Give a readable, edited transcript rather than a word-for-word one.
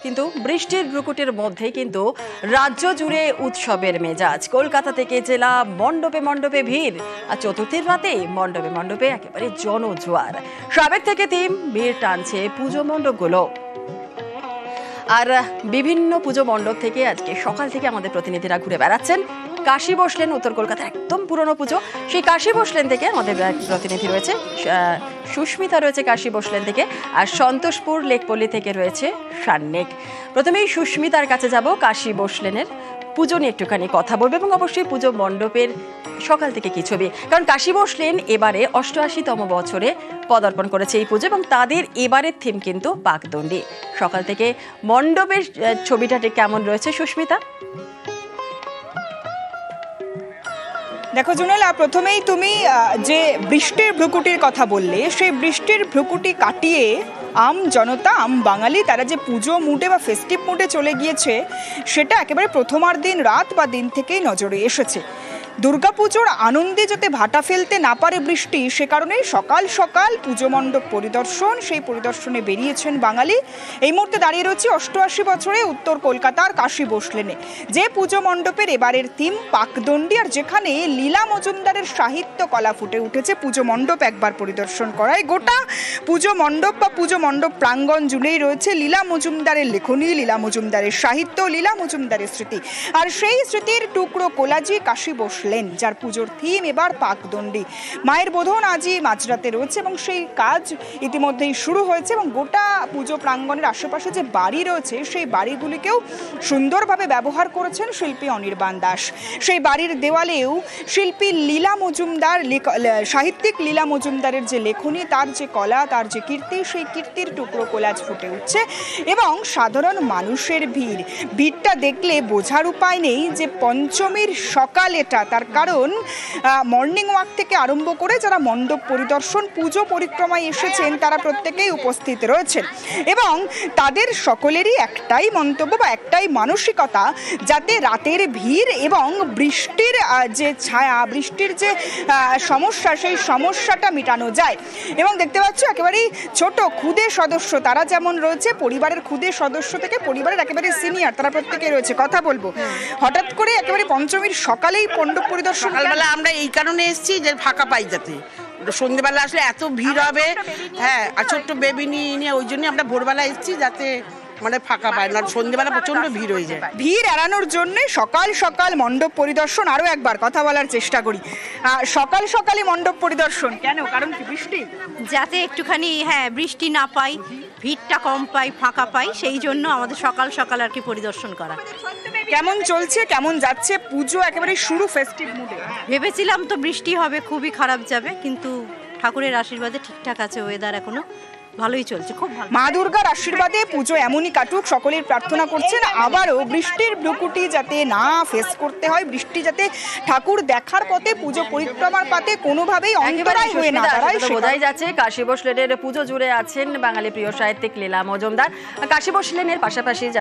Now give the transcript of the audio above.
কিন্তু বৃষ্টির ভ্রুকুটির মধ্যে কিন্তু রাজ্য জুড়ে উৎসবের মেজাজ। কলকাতা থেকে জেলা মণ্ডপে মণ্ডপে ভিড়, আর চতুর্থীর রাতে মণ্ডপে মণ্ডপে একেবারে জনজোয়ার। সাবেক থেকে ভিড় টানছে পুজো মণ্ডপগুলো। আর বিভিন্ন পুজো মণ্ডপ থেকে আজকে সকাল থেকে আমাদের প্রতিনিধিরা ঘুরে বেড়াচ্ছেন। কাশী বসলেন, উত্তর কলকাতার একদম পুরনো পুজো, সেই কাশী বসলেন থেকে আমাদের প্রতিনিধি রয়েছে সুস্মিতা, রয়েছে কাশী বসলেন থেকে, আর সন্তোষপুর লেকপল্লী থেকে রয়েছে সান্নিক। প্রথমেই সুস্মিতার কাছে যাব, কাশী বসলেনের পুজো নিয়ে একটুখানি কথা বলবে এবং অবশ্যই পুজো মণ্ডপের সকাল থেকে কি ছবি, কারণ কাশী বসলেন এবারে ৮৮তম বছরে পদার্পণ করেছে এই পুজো এবং তাদের এবারের থিম কিন্তু পাকদণ্ডী। সকাল থেকে মণ্ডপের ছবিটা কেমন রয়েছে সুস্মিতা? দেখো জুনেলা, প্রথমেই তুমি যে বৃষ্টির ভ্রুকুটির কথা বললে, সেই বৃষ্টির ভ্রুকুটি কাটিয়ে আম জনতা, আম বাঙালি, তারা যে পুজো মুডে বা ফেস্টিভ মুডে চলে গিয়েছে, সেটা একেবারে প্রথমার দিন রাত বা দিন থেকেই নজরে এসেছে। দুর্গাপুজোর আনন্দে যাতে ভাটা ফেলতে না পারে বৃষ্টি, সে কারণে সকাল সকাল পুজো মণ্ডপ পরিদর্শন, সেই পরিদর্শনে বেরিয়েছেন বাঙালি। এই মুহূর্তে দাঁড়িয়ে রয়েছে ৮৮ বছরে উত্তর কলকাতার কাশী বসলেনে, যে পুজো মণ্ডপের এবারের থিম পাকদণ্ডী, আর যেখানে লীলা মজুমদারের সাহিত্য কলা ফুটে উঠেছে। পুজো মণ্ডপ একবার পরিদর্শন করায় গোটা পুজো মণ্ডপ বা পুজো মণ্ডপ প্রাঙ্গণ জুড়েই রয়েছে লীলা মজুমদারের লেখনী, লীলা মজুমদারের সাহিত্য, লীলা মজুমদারের স্মৃতি। আর সেই স্মৃতির টুকরো কোলাজি কাশী বসলেন, যার পুজোর থিম এবার পাকদণ্ডী। মায়ের বোধন আজই মাঝরাতে রয়েছে এবং সেই কাজ ইতিমধ্যেই শুরু হয়েছে এবং গোটা পুজো প্রাঙ্গণের আশেপাশে যে বাড়ি রয়েছে, সেই বাড়িগুলিকেও সুন্দরভাবে ব্যবহার করেছেন শিল্পী অনির্বাণ দাস। সেই বাড়ির দেওয়ালেও শিল্পী লীলা মজুমদার, সাহিত্যিক লীলা মজুমদারের যে লেখনী, তার যে কলা, তার যে কীর্তি, সেই কীর্তির টুকরো কোলাজ ফুটে উঠছে এবং সাধারণ মানুষের ভিড়টা দেখলে বোঝার উপায় নেই যে পঞ্চমীর সকাল এটা। তার কারণ মর্নিং ওয়াক থেকে আরম্ভ করে যারা মণ্ডপ পরিদর্শন, পুজো পরিক্রমায় এসেছেন, তারা প্রত্যেকেই উপস্থিত রয়েছেন এবং তাদের সকলেরই একটাই মন্তব্য বা একটাই মানসিকতা, যাতে রাতের ভিড় এবং বৃষ্টির যে ছায়া, বৃষ্টির যে সমস্যা, সেই সমস্যাটা মেটানো যায়। এবং দেখতে পাচ্ছ একেবারেই ছোট ক্ষুদে সদস্য, তারা যেমন রয়েছে পরিবারের ক্ষুদে সদস্য থেকে পরিবারের একেবারে সিনিয়র, তারা প্রত্যেকে রয়েছে। কথা বলবো, হঠাৎ করে একেবারে পঞ্চমীর সকালেই মণ্ডপ পরিদর্শন। সকালবেলা আমরা এই কারণে এসেছি যে ফাঁকা পাই, যাতে সন্ধ্যেবেলা আসলে এত ভিড় হবে, হ্যাঁ, আর ছোট্ট বেবি নিয়ে ওই জন্য আমরা ভোরবেলা এসেছি, যাতে মানে ফাঁকা পায় না, সন্ধ্যেবেলা প্রচন্ড ভিড় হয়ে যায়। ভিড় এড়ানোর জন্য সকাল সকাল মণ্ডপ পরিদর্শন। আরো একবার কথা বলার চেষ্টা করি, সকাল সকালই মণ্ডপ পরিদর্শন কেন? কারণ কি বৃষ্টি, যাতে একটুখানি বৃষ্টি না পাই, ভিড়টা কম পাই, ফাঁকা পাই, সেই জন্য আমাদের সকাল সকাল আর কি পরিদর্শন করা। কেমন চলছে, কেমন যাচ্ছে পুজো? একেবারে শুরু ফেস্টিভ মুডে। ভেবেছিলাম তো বৃষ্টি হবে, খুবই খারাপ যাবে, কিন্তু ঠাকুরের আশীর্বাদে ঠিকঠাক আছে, ওয়েদার এখনো ভালোই চলছে, খুব ভালো। মা দুর্গার আশীর্বাদে পুজো এমনই কাটুক, সকলের প্রার্থনা করছেন আবারও বৃষ্টির ভ্রুকুটি যাতে না ফেস করতে হয়, বৃষ্টি যাতে ঠাকুর দেখার পথে, পুজো পরিক্রমার পথে কোনোভাবেই অন্তরায় হয়ে না দাঁড়ায়। বোঝাই যাচ্ছে কাশী বসলেনের পুজো জুড়ে আছেন বাঙালি প্রিয় সাহিত্যিক লীলা মজুমদার। কাশী বসলেনের পাশাপাশি